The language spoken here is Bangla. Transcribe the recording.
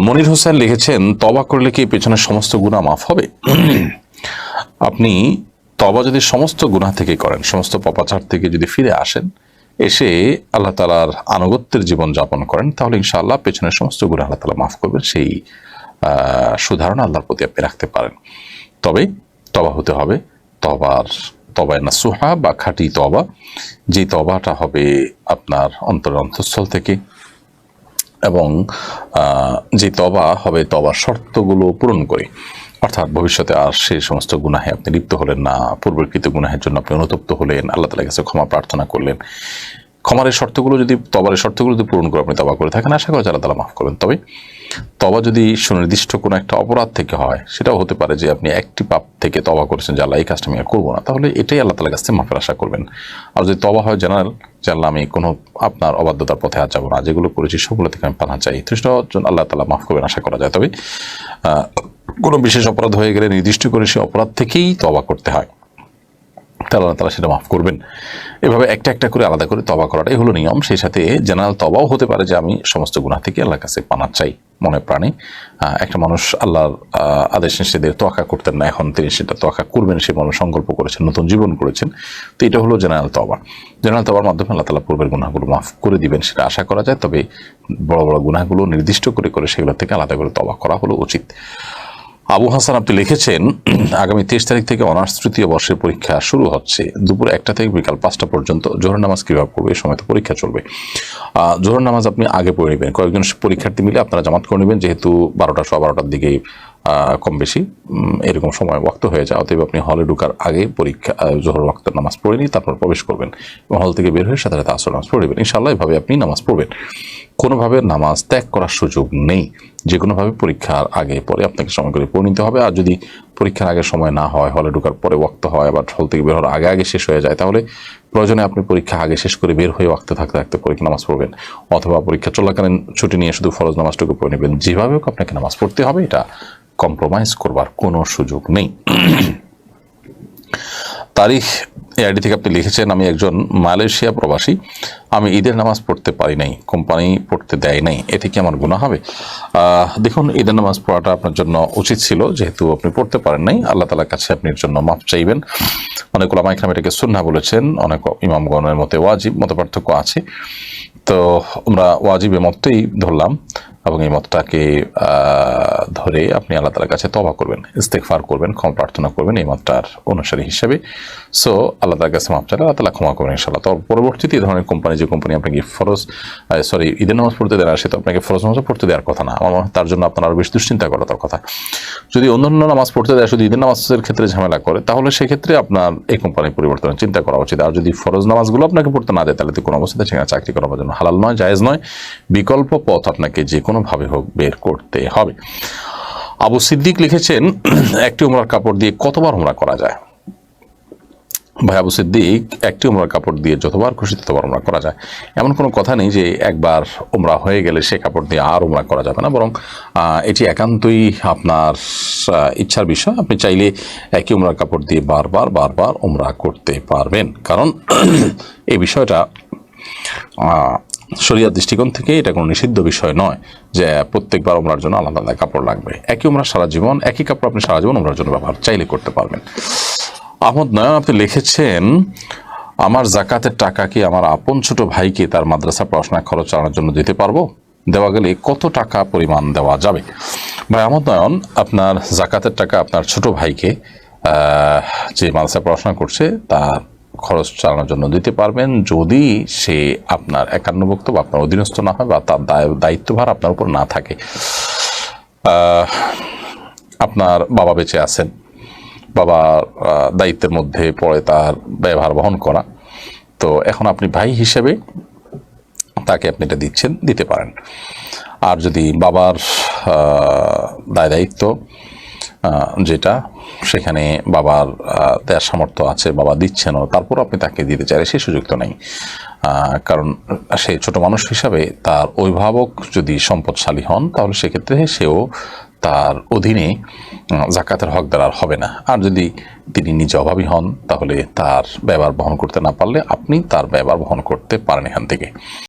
মনির হোসেন লিখেছেন, তবা করলে কি পেছনের সমস্ত গুনাহ মাফ হবে? আপনি তবা যদি সমস্ত গুনাহ থেকে করেন, সমস্ত পাপাচার থেকে যদি ফিরে আসেন, এসে আল্লাহ তাআলার আনুগত্যের জীবন যাপন করেন, তাহলে ইনশাআল্লাহ পেছনের সমস্ত গুনাহ আল্লাহ তাআলা মাফ করবেন। সেই সুধারণা আল্লাহর প্রতি আপনি রাখতে পারেন। তবে তবা হতে হবে তবায় নাসুহা বা খাঁটি তবা, যে তবাটা হবে আপনার অন্তরের অন্তঃস্থল থেকে, এবং যে তবা হবে তবার শর্তগুলো পূরণ করে, অর্থাৎ ভবিষ্যতে আর সেই সমস্ত গুনাহে আপনি লিপ্ত হলেন না, পূর্বকৃত গুনাহের জন্য আপনি অনুতপ্ত হলেন, আল্লাহ তাআলার কাছে ক্ষমা প্রার্থনা করলেন। তবার শর্তগুলো যদি পূরণ করে আপনি তবা করে থাকেন, আশা করা যায় আল্লাহ তাআলা মাফ করবেন। তবে তবা যদি সুনির্দিষ্ট কোনো একটা অপরাধ থেকে হয়, সেটাও হতে পারে যে আপনি একটি পাপ থেকে তবা করেছেন যে আল্লাহ এই কাজটা আমি আর করবো না, তাহলে এটাই আল্লাহ তাআলার কাছে মাফের আশা করবেন। আর যদি তবা হয় জেনারেল, যে আল্লাহ আমি কোনো আপনার অবাধ্যতার পথে আর যাবো না, যেগুলো করেছি সবগুলো থেকে আমি পানা চাই, তৃষ্ণ আল্লাহ তাআলা মাফ করবেন আশা করা যায়। তবে কোনো বিশেষ অপরাধ হয়ে গেলে নির্দিষ্ট করে সেই অপরাধ থেকেই তবা করতে হয়, তাহলে আল্লাহ তাআলা সেটা মাফ করবেন। এভাবে একটা একটা করে আলাদা করে তবা করাটাই হলো নিয়ম। সেই সাথে জেনারেল তবাও হতে পারে যে আমি সমস্ত গুনাহ থেকে আল্লাহর কাছে পানা চাই মনে প্রাণে। একটা মানুষ আল্লাহর আদেশ নিষেধের তোয়াক্কা করতেন না, এখন তিনি সেটা তোয়াক্কা করবেন, সে মানুষ সংকল্প করেছেন, নতুন জীবন করেছেন। তো এটা হলো জেনারেল তবা। জেনারেল তবার মাধ্যমে আল্লাহ তাআলা পূর্বের গুনাহগুলো মাফ করে দিবেন, সেটা আশা করা যায়। তবে বড় বড় গুনাহগুলো নির্দিষ্ট করে করে সেগুলো থেকে আলাদা করে তবা করা হলো উচিত। আবু হাসান আপনি লিখেছেন, আগামী 23 তারিখ থেকে অনার্স তৃতীয় বর্ষের পরীক্ষা শুরু হচ্ছে। দুপুর 1টা থেকে বিকাল 5টা পর্যন্ত জোহর নামাজ কিভাবে পড়বে? এই সময় তো পরীক্ষা চলবে। জোহর নামাজ আপনি আগে পড়ে নেবেন, কয়েকজন পরীক্ষার্থী মিলে আপনারা জামাত করে নেবেন, যেহেতু 12টার দিকে কম বেশি এরকম সময় ওয়াক্ত হয়ে যায়। অতএব আপনি হলে ঢোকার আগে পরীক্ষা জোহর ওয়াক্তের নামাজ পড়ে নিয়ে তারপর প্রবেশ করবেন, এবং হল থেকে বের হয়ে সাথে সাথে আসর নামাজ পড়ে নেবেন। ইনশাআল্লাহ এভাবে আপনি নামাজ পড়বেন। কোনোভাবে নামাজ ত্যাগ করার সুযোগ নেই। যে কোনোভাবে পরীক্ষার আগে পরে আপনাকে সময় করে পড়ে নিতে হবে। আর যদি পরীক্ষার আগে সময় না হয়, হলে ঢোকার পরে ওয়াক্ত হয়, আবার হল থেকে বের হওয়ার আগে আগে শেষ হয়ে যায়, তাহলে প্রয়োজনে আপনি পরীক্ষা আগে শেষ করে বের হয়ে ওয়াক্তে থাকতে থাকতে পরীক্ষা নামাজ পড়বেন, অথবা পরীক্ষা চলাকালীন ছুটি নিয়ে শুধু ফরজ নামাজটুকু পড়ে নেবেন। যেভাবে হোক আপনাকে নামাজ পড়তে হবে, এটা কম্প্রোমাইজ করবার কোনো সুযোগ নেই। তারিখ এআইডি থেকে আপনি লিখেছেন, আমি একজন মালয়েশিয়া প্রবাসী, আমি ঈদের নামাজ পড়তে পারি নাই, কোম্পানি পড়তে দেয় নাই, এটি কি আমার গুনাহ হবে? দেখুন, ঈদের নামাজ পড়াটা আপনার জন্য উচিত ছিল, যেহেতু আপনি পড়তে পারেন নাই। আল্লাহ তাআলার কাছে আপনি এর জন্য মাফ চাইবেন। অনেক উলামা ইকরাম এটাকে সুন্নাহ বলেছেন, অনেক ইমামগণের মতে ওয়াজিব, মত পার্থক্য আছে। তো আমরা ওয়াজিবের মতই ধরলাম, এবং এই মতটাকে ধরে আপনি আল্লাহ তাআলার কাছে তওবা করবেন, ইস্তেগফার করবেন, ক্ষমা প্রার্থনা করবেন এই মতটার অনুসারী হিসেবে। সো আল্লাহ তাআলার কাছে মাফ চাইলে আল্লাহ তাআলা ক্ষমা করবেন ইনশাআল্লাহ। তো পরবর্তীতে এই ধরনের কোম্পানি, যে কোম্পানি আপনাকে ঈদের নামাজ পড়তে দেয় না, সে তো আপনাকে ফরজ নামাজ পড়তে দেওয়ার কথা না। আমার মনে হয় তার জন্য আপনার আরো বেশি দুশ্চিন্তা করা তার কথা। যদি অন্যান্য নামাজ পড়তে দেয়, শুধু ঈদের নামাজের ক্ষেত্রে ঝামেলা করে, তাহলে সেক্ষেত্রে আপনার এই কোম্পানির পরিবর্তনের চিন্তা করা উচিত। আর যদি ফরজ নামাজগুলো আপনাকে পড়তে না দেয়, তাহলে তো কোনো অবস্থাতে সেখানে চাকরি করার জন্য হালাল নয়, জায়েজ নয়। বিকল্প পথ আপনাকে যে কোনোভাবে হোক বের করতে হবে। আবু সিদ্দিক লিখেছেন, একটি উমরার কাপড় দিয়ে কতবার উমরা করা যায়? ভাই আবু সিদ্দিক, একটি উমরার কাপড় দিয়ে যতবার খুশি ততবার উমরা করা যায়। এমন কোনো কথা নেই যে একবার উমরা হয়ে গেলে সে কাপড় দিয়ে আর উমরা করা যাবে না, বরং এটি একান্তই আপনার ইচ্ছার বিষয়। আপনি চাইলে একই উমরার কাপড় দিয়ে বারবার বারবার উমরা করতে পারবেন, কারণ এই বিষয়টা শরিয়ার দৃষ্টিকোণ থেকে এটা কোনো নিষিদ্ধ বিষয় নয় যে প্রত্যেকবার উমরার জন্য আলাদা আলাদা কাপড় লাগবে। একই উমরা সারা জীবন, একই কাপড় আপনি সারা জীবন উমরার জন্য ব্যবহার চাইলে করতে পারবেন। আহমদ নয়ন আপনি লিখেছেন, আমার জাকাতের টাকা কি আমার আপন ছোট ভাইকে তার মাদ্রাসা পড়াশোনা খরচ চালানোর জন্য দিতে পারবো? দেওয়া গেলে কত টাকা পরিমাণ দেওয়া যাবে? ভাই আহমদ নয়ন, আপনার জাকাতের টাকা আপনার ছোট ভাইকে যে মাদ্রাসা পড়াশোনা করছে তার খরচ চালানোর জন্য দিতে পারবেন, যদি সে আপনার একান্নভুক্ত বা আপনার অধীনস্থ না হয়, বা তার দায়িত্বভার আপনার উপর না থাকে। আপনার বাবা বেঁচে আছেন, বাবার দায়িত্বের মধ্যে পড়ে তার ব্যয়ভার বহন করা, তো এখন আপনি ভাই হিসেবে তাকে আপনি এটা দিচ্ছেন, দিতে পারেন। আর যদি বাবার দায়িত্ব যেটা, সেখানে বাবার দেওয়ার সামর্থ্য আছে, বাবা দিচ্ছেনও, তারপর আপনি তাকে দিতে চাইলে সেই সুযোগ তো নেই। কারণ সে ছোট মানুষ হিসাবে তার অভিভাবক যদি সম্পদশালী হন, তাহলে সেক্ষেত্রে সেও তার অধীনে জাকাতের হকদার আর হবে না। আর যদি তিনি নিজে অভাবী হন, তাহলে তার ব্যয়ভার বহন করতে না পারলে আপনি তার ব্যয়ভার বহন করতে পারেন এখান থেকে।